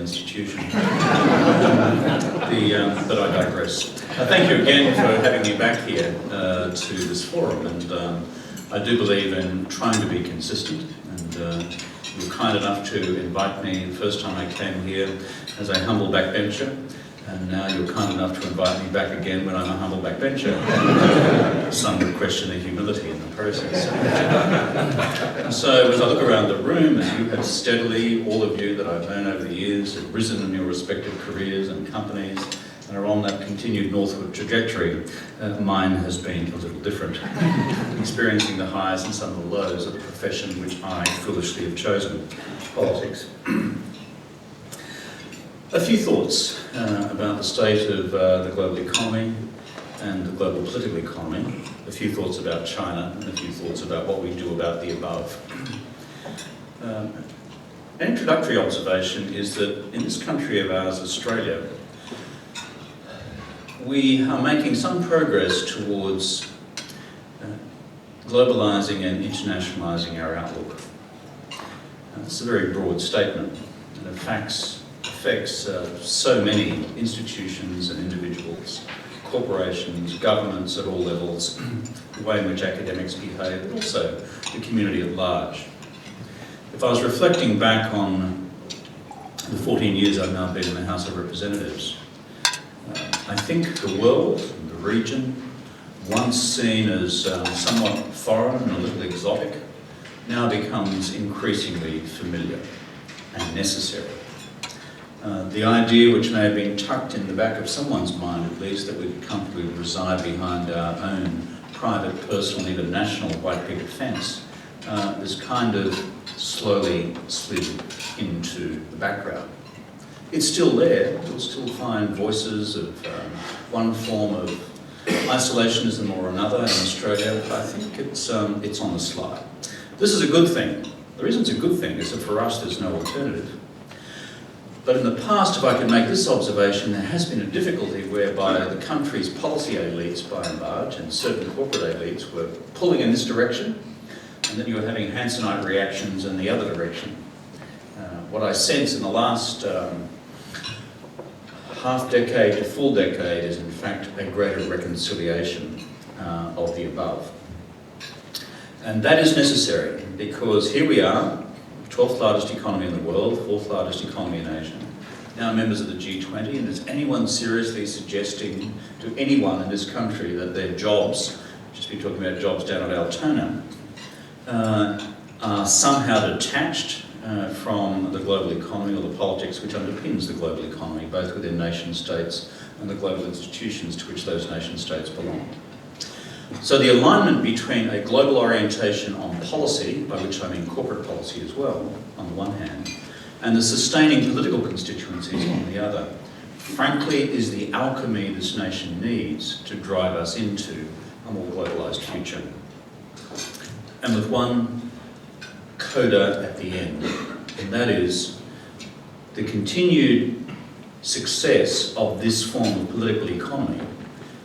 institution. But I digress. Thank you again for having me back here to this forum, and I do believe in trying to be consistent, and you were kind enough to invite me the first time I came here as a humble backbencher, and now you're kind enough to invite me back again when I'm a humble backbencher. Some would question the humility in the process. So as I look around the room, as you have steadily, all of you that I've known over the years, have risen in your respective careers and companies, and are on that continued northward trajectory, mine has been a little different, experiencing the highs and some of the lows of the profession which I foolishly have chosen, politics. A few thoughts about the state of the global economy and the global political economy, a few thoughts about China, and a few thoughts about what we do about the above. An introductory observation is that in this country of ours, Australia, we are making some progress towards globalising and internationalising our outlook. It's a very broad statement, and it affects so many institutions and individuals, corporations, governments at all levels, the way in which academics behave, but also the community at large. If I was reflecting back on the 14 years I've now been in the House of Representatives, I think the world, the region, once seen as somewhat foreign and a little exotic, now becomes increasingly familiar and necessary. The idea, which may have been tucked in the back of someone's mind at least, that we could comfortably reside behind our own private, personal, even national white picket fence, is kind of slowly slid into the background. It's still there. You'll still find voices of one form of isolationism or another in Australia, but I think it's on the slide. This is a good thing. The reason it's a good thing is that for us there's no alternative. But in the past, if I can make this observation, there has been a difficulty whereby the country's policy elites, by and large, and certain corporate elites were pulling in this direction, and then you were having Hansonite reactions in the other direction. What I sense in the last half-decade to full decade is in fact a greater reconciliation of the above. And that is necessary because here we are, 12th largest economy in the world, 4th largest economy in Asia, now members of the G20, and is anyone seriously suggesting to anyone in this country that their jobs, just be talking about jobs down at Altona, are somehow detached from the global economy or the politics which underpins the global economy, both within nation states and the global institutions to which those nation states belong. So the alignment between a global orientation on policy, by which I mean corporate policy as well, on the one hand, and the sustaining political constituencies on the other, frankly is the alchemy this nation needs to drive us into a more globalised future. And with one coda at the end, and that is the continued success of this form of political economy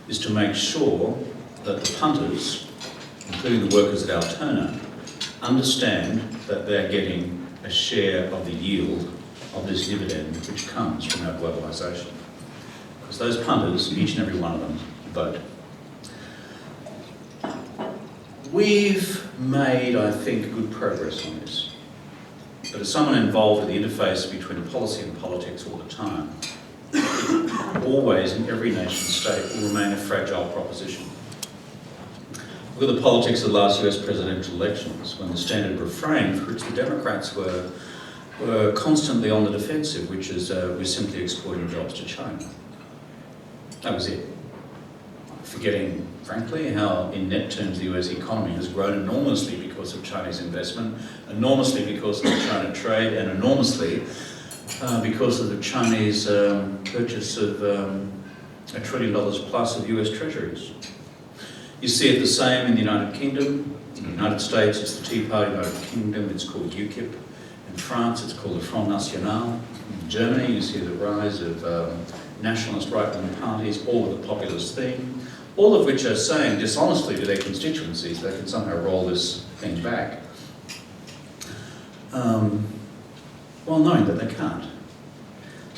is to make sure that the punters, including the workers at Altona, understand that they're getting a share of the yield of this dividend which comes from our globalisation. Because those punters, each and every one of them, vote. We've made, I think, good progress on this. But as someone involved in the interface between policy and politics all the time, it always in every nation state will remain a fragile proposition. Look at the politics of the last US presidential elections, when the standard refrain for which the Democrats were constantly on the defensive, which is we're simply exporting jobs to China. That was it. Forgetting, frankly, how in net terms the US economy has grown enormously because of Chinese investment, enormously because of China trade, and enormously because of the Chinese purchase of $1 trillion plus of US treasuries. You see it the same in the United Kingdom. In the United States, it's the Tea Party. In the United Kingdom, it's called UKIP. In France, it's called the Front National. In Germany, you see the rise of nationalist right-wing parties, all with a populist theme, all of which are saying dishonestly to their constituencies they can somehow roll this thing back, while knowing that they can't.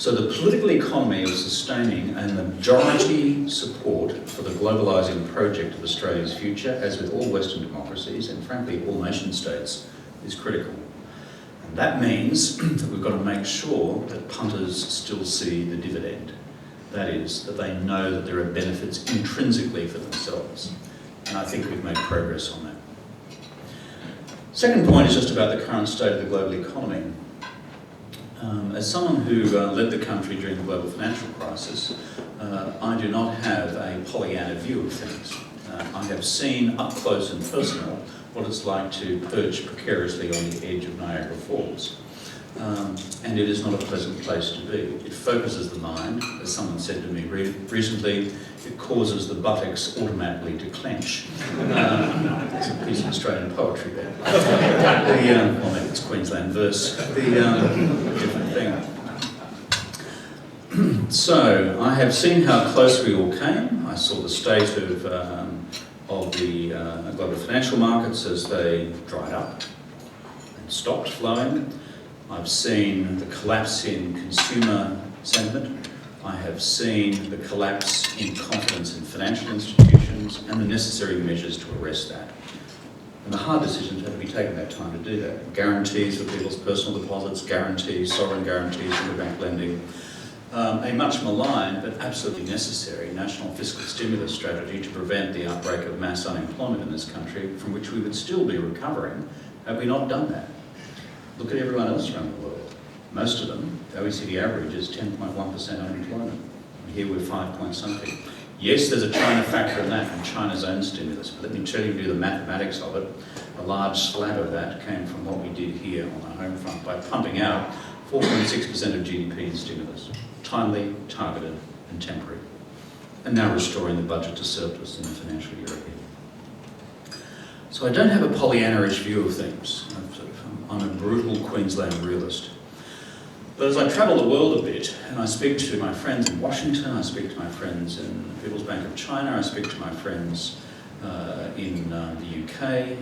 So the political economy of sustaining a majority support for the globalising project of Australia's future, as with all Western democracies and frankly all nation states, is critical. And that means that we've got to make sure that punters still see the dividend. That is, that they know that there are benefits intrinsically for themselves. And I think we've made progress on that. Second point is just about the current state of the global economy. As someone who led the country during the global financial crisis, I do not have a Pollyanna view of things. I have seen up close and personal what it's like to perch precariously on the edge of Niagara Falls. And it is not a pleasant place to be. It focuses the mind, as someone said to me recently, it causes the buttocks automatically to clench. It's a piece of Australian poetry there. Well, maybe it's Queensland verse. Different thing. So, I have seen how close we all came. I saw the state of the global financial markets as they dried up and stopped flowing. I've seen the collapse in consumer sentiment. I have seen the collapse in confidence in financial institutions and the necessary measures to arrest that. And the hard decisions have to be taken that time to do that. Guarantees for people's personal deposits, guarantees, sovereign guarantees, interbank lending. A much maligned but absolutely necessary national fiscal stimulus strategy to prevent the outbreak of mass unemployment in this country, from which we would still be recovering had we not done that. Look at everyone else around the world. Most of them, the OECD average is 10.1% unemployment. And here we're 5 point something. Yes, there's a China factor in that, and China's own stimulus, but let me tell you the mathematics of it. A large slab of that came from what we did here on our home front by pumping out 4.6% of GDP in stimulus. Timely, targeted, and temporary. And now restoring the budget to surplus in the financial year ahead. So I don't have a Pollyanna-ish view of things. I'm a brutal Queensland realist. But as I travel the world a bit, and I speak to my friends in Washington, I speak to my friends in the People's Bank of China, I speak to my friends in the UK,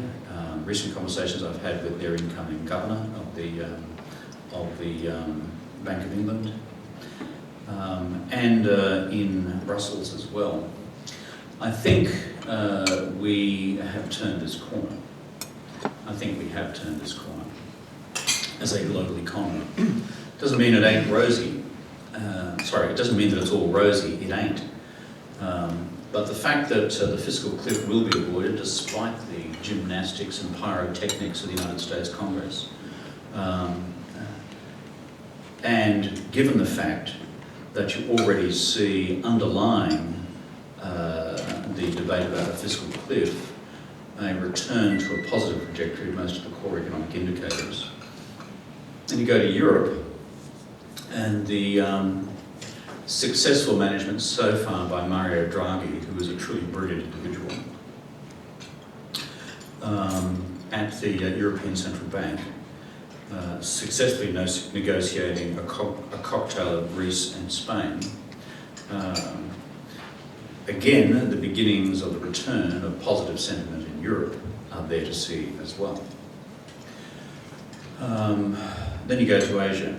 recent conversations I've had with their incoming governor of the Bank of England, and in Brussels as well. I think we have turned this corner. I think we have turned this corner as a global economy. Doesn't mean it ain't rosy. It doesn't mean that it's all rosy. It ain't. But the fact that the fiscal cliff will be avoided despite the gymnastics and pyrotechnics of the United States Congress, and given the fact that you already see underlying the debate about a fiscal cliff a return to a positive trajectory of most of the core economic indicators. And you go to Europe, and the successful management so far by Mario Draghi, who is a truly brilliant individual, at the European Central Bank, successfully negotiating a cocktail of Greece and Spain. Again, the beginnings of the return of positive sentiment in Europe are there to see as well. Then you go to Asia,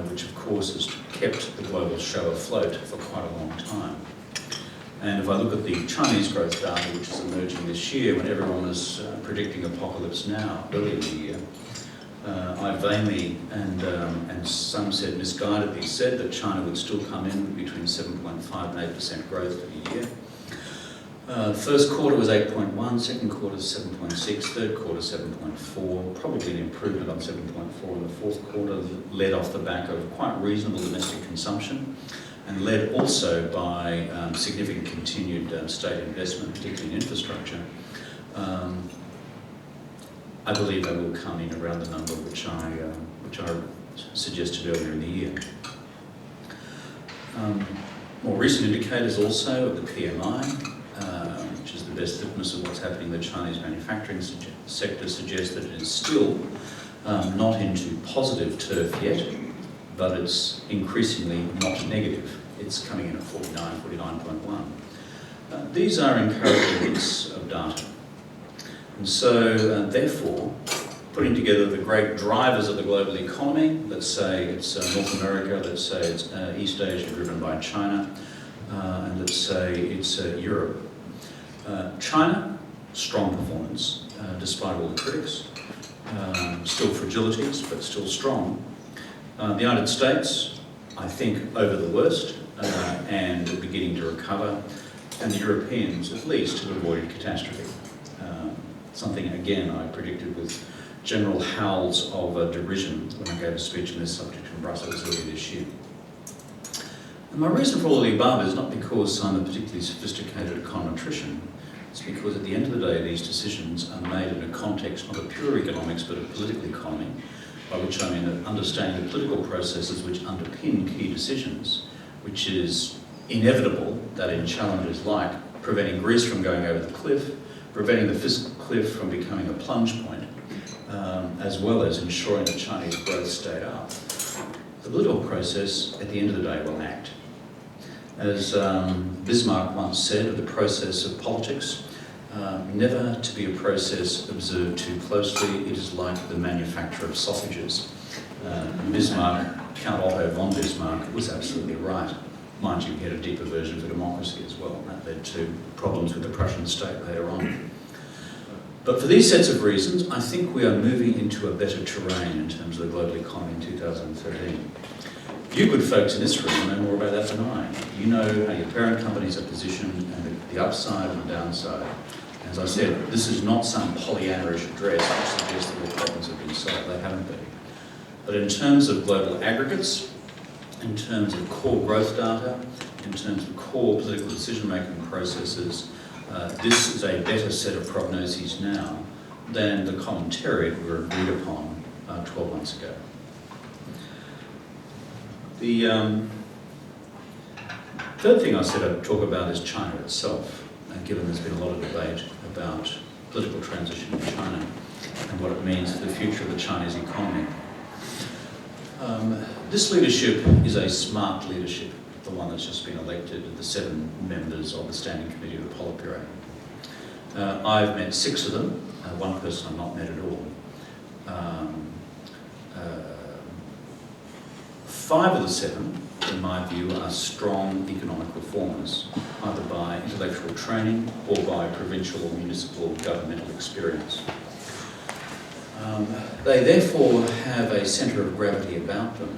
which of course has kept the global show afloat for quite a long time. And if I look at the Chinese growth data, which is emerging this year, when everyone was predicting apocalypse now, early in the year, I vainly, and some said misguidedly, said that China would still come in between 7.5 and 8% growth for the year. First quarter was 8.1, second quarter 7.6, third quarter 7.4, probably an improvement on 7.4 in the fourth quarter, led off the back of quite reasonable domestic consumption, and led also by significant continued state investment, particularly in infrastructure. I believe they will come in around the number which I suggested earlier in the year. More recent indicators also of the PMI, which is the best litmus of what's happening in the Chinese manufacturing sector, suggests that it is still not into positive turf yet, but it's increasingly not negative. It's coming in at 49, 49.1. These are encouraging bits of data. And so, therefore, putting together the great drivers of the global economy. Let's say it's North America, let's say it's East Asia driven by China, and let's say it's Europe. China, strong performance, despite all the critics. Still fragilities, but still strong. The United States, I think, over the worst and beginning to recover. And the Europeans, at least, have avoided catastrophe. Something, again, I predicted with general howls of derision when I gave a speech on this subject in Brussels earlier this year. And my reason for all of the above is not because I'm a particularly sophisticated econometrician. It's because at the end of the day, these decisions are made in a context not of pure economics, but of political economy, by which I mean understanding the political processes which underpin key decisions, which is inevitable that in challenges like preventing Greece from going over the cliff, preventing the fiscal cliff from becoming a plunge point, as well as ensuring that Chinese growth stayed up. The political process, at the end of the day, will act. As Bismarck once said of the process of politics, never to be a process observed too closely, it is like the manufacture of sausages. Bismarck, Count Otto von Bismarck, was absolutely right. Mind you, he had a deeper version for democracy as well, and that led to problems with the Prussian state later on. But for these sets of reasons, I think we are moving into a better terrain in terms of the global economy in 2013. You good folks in this room know more about that than I. You know how your parent companies are positioned and the upside and the downside. As I said, this is not some Pollyanna-ish address which suggests that all problems have been solved. They haven't been. But in terms of global aggregates, in terms of core growth data, in terms of core political decision-making processes, this is a better set of prognoses now than the commentary we were agreed upon 12 months ago. The third thing I said I'd talk about is China itself, given there's been a lot of debate about political transition in China and what it means for the future of the Chinese economy. This leadership is a smart leadership, the one that's just been elected, the 7 members of the Standing Committee of the Politburo. I've met 6 of them, one person I've not met at all. 5 of the 7, in my view, are strong economic reformers, either by intellectual training or by provincial or municipal governmental experience. They therefore have a centre of gravity about them,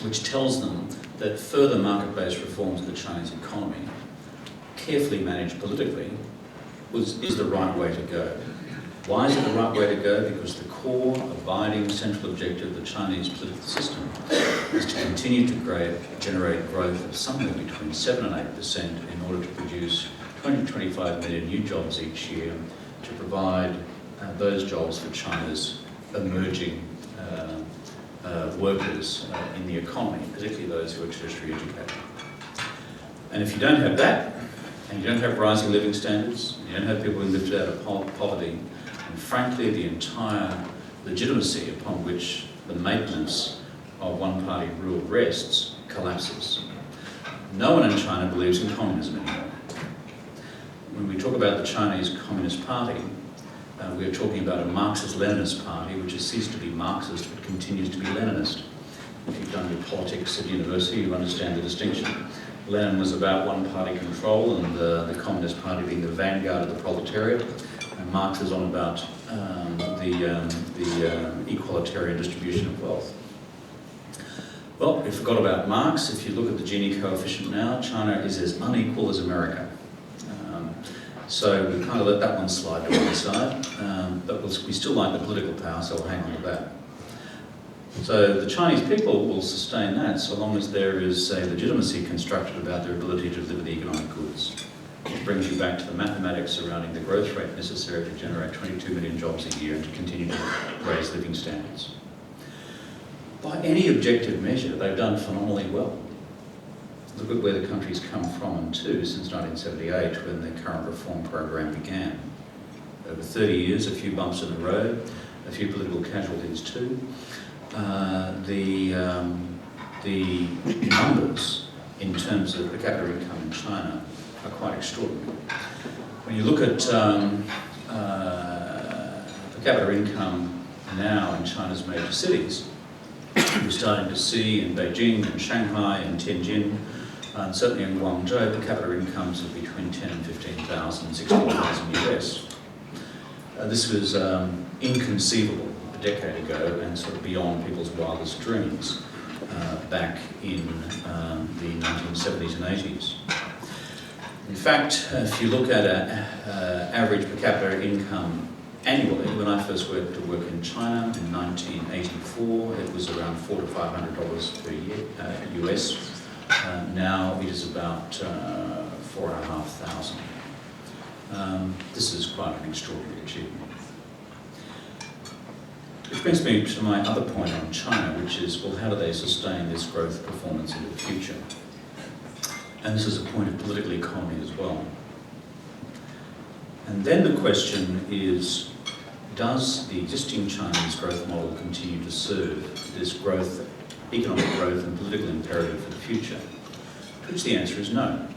which tells them that further market-based reforms of the Chinese economy, carefully managed politically, is the right way to go. Why is it the right way to go? Because the core, abiding, central objective of the Chinese political system is to continue to generate growth of somewhere between 7 and 8% in order to produce 20 to 25 million new jobs each year to provide those jobs for China's emerging workers in the economy, particularly those who are tertiary educated. And if you don't have that, and you don't have rising living standards, you don't have people who live out of poverty, and frankly the entire legitimacy upon which the maintenance of one-party rule rests collapses. No one in China believes in communism anymore. When we talk about the Chinese Communist Party, we are talking about a Marxist-Leninist party which has ceased to be Marxist but continues to be Leninist. If you've done your politics at university, you understand the distinction. Lenin was about one-party control and the Communist Party being the vanguard of the proletariat, and Marx is on about the equalitarian distribution of wealth. Well, we forgot about Marx. If you look at the Gini coefficient now, China is as unequal as America. So we kind of let that one slide to one side, but we still like the political power, so we'll hang on to that. So the Chinese people will sustain that so long as there is a legitimacy constructed about their ability to deliver the economic goods. Which brings you back to the mathematics surrounding the growth rate necessary to generate 22 million jobs a year and to continue to raise living standards. By any objective measure, they've done phenomenally well. Look at where the country's come from and to since 1978, when the current reform program began. Over 30 years, a few bumps in the road, a few political casualties too. The numbers in terms of per capita income in China are quite extraordinary. When you look at per capita income now in China's major cities. We're starting to see in Beijing and Shanghai and Tianjin, and certainly in Guangzhou, per capita incomes of between 10 and 15,000, 16,000 US. This was inconceivable a decade ago and sort of beyond people's wildest dreams back in the 1970s and 80s. In fact, if you look at average per capita income annually, when I first went to work in China in 1984, it was around $400 to $500 per year, US. Now it is about 4,500. This is quite an extraordinary achievement. Which brings me to my other point on China, which is, well, how do they sustain this growth performance into the future? And this is a point of political economy as well. And then the question is, does the existing Chinese growth model continue to serve this growth, economic growth and political imperative for the future? To which the answer is no.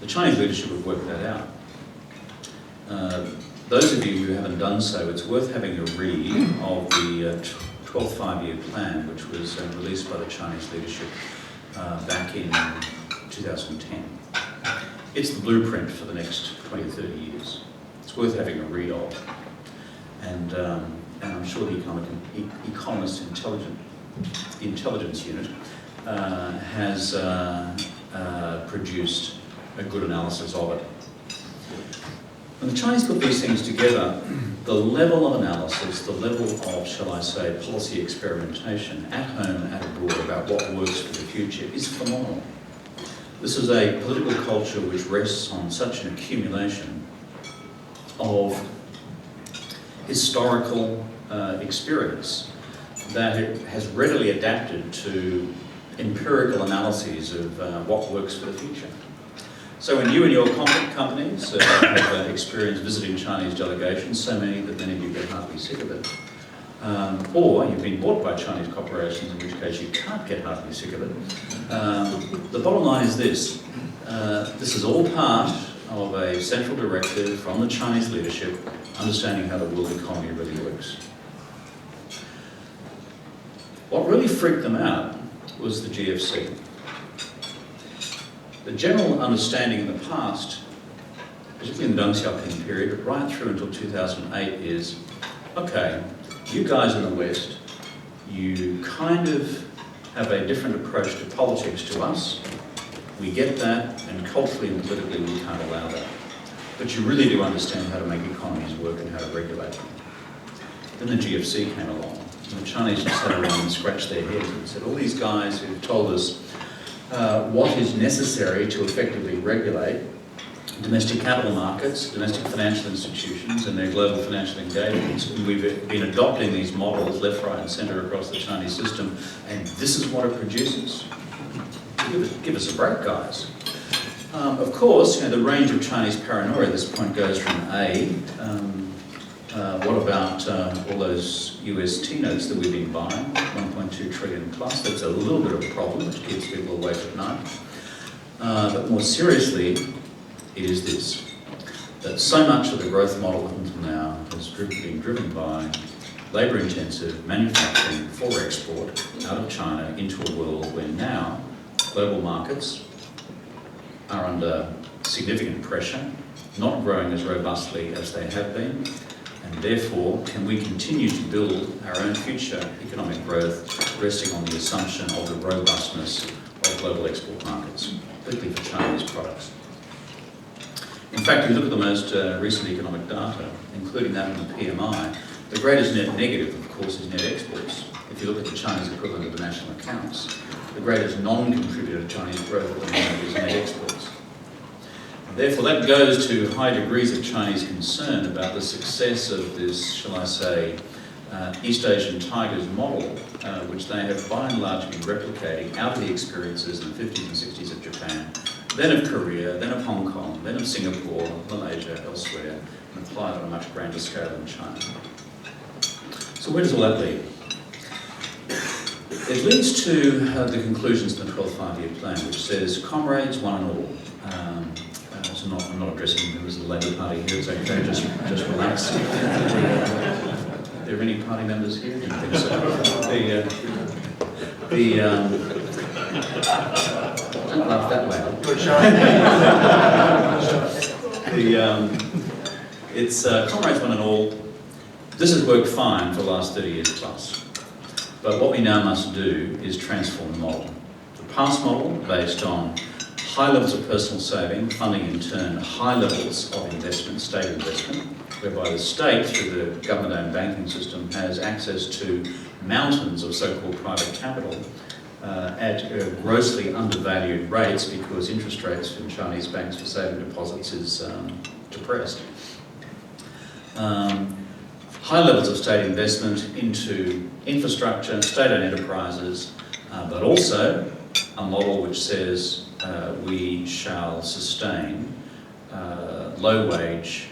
The Chinese leadership have worked that out. Those of you who haven't done so, it's worth having a read of the 12th five-year plan, which was released by the Chinese leadership back in 2010. It's the blueprint for the next 20 or 30 years. It's worth having a read of. And I'm sure the Economist Intelligence Unit has produced a good analysis of it. When the Chinese put these things together, the level of analysis, the level of, shall I say, policy experimentation at home and abroad about what works for the future is phenomenal. This is a political culture which rests on such an accumulation of historical experience that it has readily adapted to empirical analyses of what works for the future. So when you and your companies have experience visiting Chinese delegations, so many that many of you get heartily sick of it, or you've been bought by Chinese corporations, in which case you can't get heartily sick of it, the bottom line is this. This is all part of a central directive from the Chinese leadership, understanding how the world economy really works. What really freaked them out was the GFC. The general understanding in the past, particularly in the Deng Xiaoping period, but right through until 2008 is, okay, you guys in the West, you kind of have a different approach to politics to us. We get that, and culturally and politically we can't allow that. But you really do understand how to make economies work and how to regulate them. Then the GFC came along, and the Chinese sat around and scratched their heads and said, all these guys who've told us what is necessary to effectively regulate domestic capital markets, domestic financial institutions and their global financial engagements. And we've been adopting these models left, right and centre across the Chinese system, and this is what it produces. Give us a break, guys. Of course, the range of Chinese paranoia at this point goes from what about all those US T-notes that we've been buying, 1.2 trillion plus? That's a little bit of a problem, which keeps people awake at night. But more seriously, it is this, that so much of the growth model until now has been driven by labour-intensive manufacturing for export out of China into a world where now global markets are under significant pressure, not growing as robustly as they have been, and therefore can we continue to build our own future economic growth resting on the assumption of the robustness of global export markets, particularly for Chinese products. In fact, if you look at the most recent economic data, including that from the PMI, the greatest net negative, of course, is net exports. If you look at the Chinese equivalent of the national accounts, the greatest non-contributor to Chinese growth at the moment is net exports. Therefore, that goes to high degrees of Chinese concern about the success of this, shall I say, East Asian Tigers model, which they have by and large been replicating out of the experiences in the 50s and 60s of Japan, then of Korea, then of Hong Kong, then of Singapore, Malaysia, elsewhere, and apply it on a much grander scale in China. So where does all that lead? It leads to the conclusions of the 12th five-year plan, which says, comrades, one and all. So I'm not addressing members of the Labour Party here, it's okay, just relax. there any party members here? Didn't think so. Don't laugh that loud. It's comrades one and all. This has worked fine for the last 30 years plus. But what we now must do is transform the model. The past model, based on high levels of personal saving, funding in turn high levels of investment, state investment, whereby the state, through the government-owned banking system, has access to mountains of so-called private capital at grossly undervalued rates because interest rates from Chinese banks for saving deposits is depressed. High levels of state investment into infrastructure, state-owned enterprises, but also a model which says we shall sustain low-wage,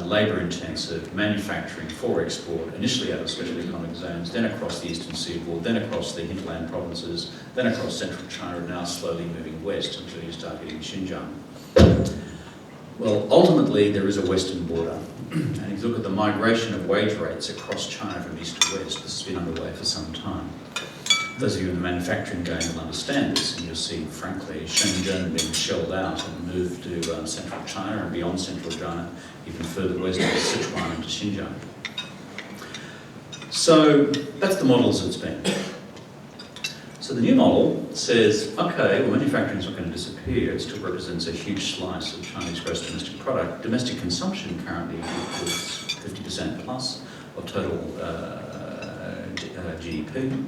labour-intensive manufacturing for export, initially out of special economic zones, then across the eastern seaboard, then across the hinterland provinces, then across central China, and now slowly moving west until you start hitting Xinjiang. Well, ultimately, there is a western border. And if you look at the migration of wage rates across China from east to west, this has been underway for some time. Those of you in the manufacturing game will understand this, and you'll see, frankly, Shenzhen being shelled out and moved to central China and beyond central China, even further west to Sichuan and to Xinjiang. So that's the model as it's been. So the new model says, okay, well, manufacturing is not going to disappear. It still represents a huge slice of Chinese gross domestic product. Domestic consumption currently equals 50% plus of total GDP.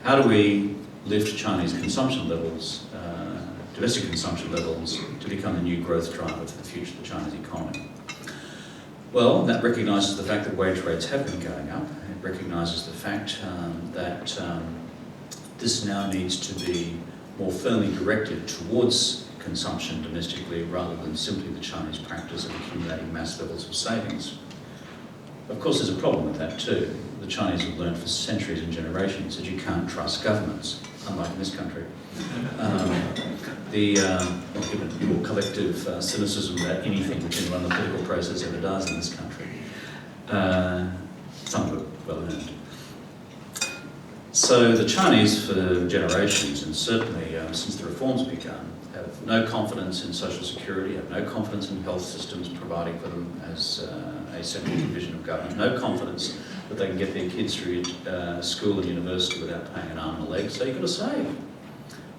How do we lift Chinese consumption levels, domestic consumption levels, to become the new growth driver for the future of the Chinese economy? Well, that recognises the fact that wage rates have been going up. It recognises the fact that this now needs to be more firmly directed towards consumption domestically rather than simply the Chinese practice of accumulating mass levels of savings. Of course, there's a problem with that too. The Chinese have learned for centuries and generations that you can't trust governments, unlike in this country. Given your collective cynicism about anything which anyone in the political process ever does in this country, some of it well earned. So the Chinese, for generations, and certainly since the reforms began, have no confidence in social security, have no confidence in health systems providing for them as a central provision of government, no confidence that they can get their kids through school and university without paying an arm and a leg, so you've got to save.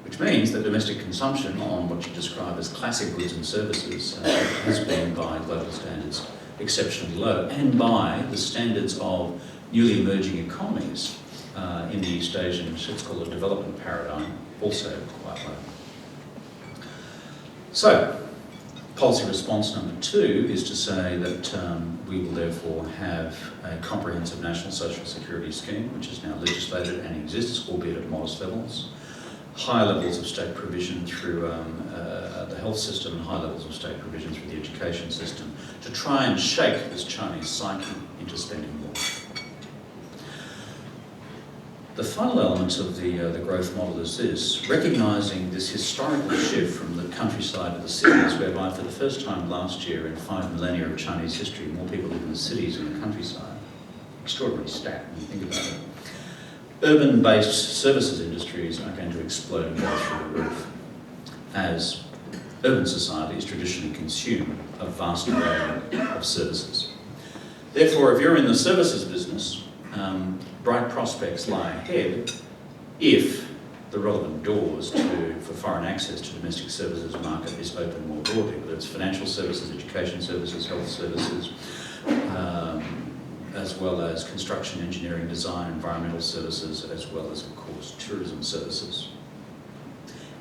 Which means that domestic consumption on what you describe as classic goods and services has been, by global standards, exceptionally low, and by the standards of newly emerging economies in the East Asian, let's call it development paradigm, also quite low. So, policy response number 2 is to say that we will therefore have a comprehensive national social security scheme, which is now legislated and exists, albeit at modest levels. High levels of state provision through the health system and high levels of state provision through the education system to try and shake this Chinese psyche into spending more. The final element of the growth model is this: recognising this historical shift from the countryside to the cities, whereby for the first time last year in 5 millennia of Chinese history, more people live in the cities than the countryside. Extraordinary stat when you think about it. Urban-based services industries are going to explode and go through the roof as urban societies traditionally consume a vast array of services. Therefore, if you're in the services business, bright prospects lie ahead if the relevant doors for foreign access to domestic services market is open more broadly, whether it's financial services, education services, health services, as well as construction, engineering, design, environmental services, as well as, of course, tourism services.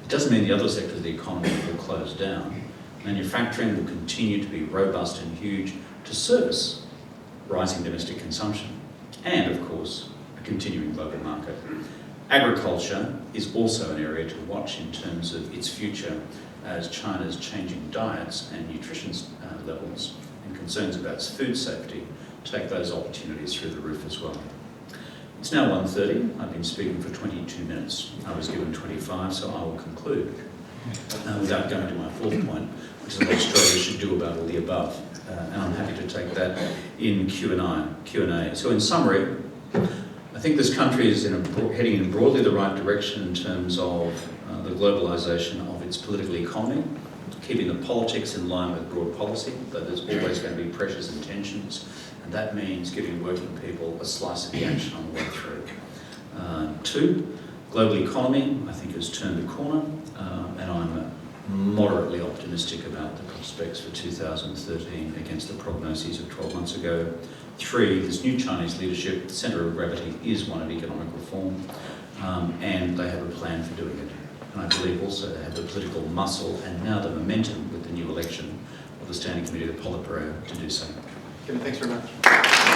It doesn't mean the other sectors of the economy will close down. Manufacturing will continue to be robust and huge to service rising domestic consumption and, of course, a continuing global market. Agriculture is also an area to watch in terms of its future as China's changing diets and nutrition levels and concerns about its food safety take those opportunities through the roof as well. It's now 1:30. I've been speaking for 22 minutes. I was given 25, so I will conclude. without going to my fourth point, which is what Australia should do about all the above. And I'm happy to take that in Q&A. So in summary, I think this country is heading in broadly the right direction in terms of the globalisation of its political economy, keeping the politics in line with broad policy, but there's always going to be pressures and tensions, and that means giving working people a slice of the action on the way through. Two, global economy, I think, has turned a corner, and I'm moderately optimistic about the prospects for 2013 against the prognoses of 12 months ago. Three, this new Chinese leadership, the centre of gravity is one of economic reform, and they have a plan for doing it. And I believe also they have the political muscle and now the momentum with the new election of the Standing Committee of the Politburo to do so. Kevin, thanks very much.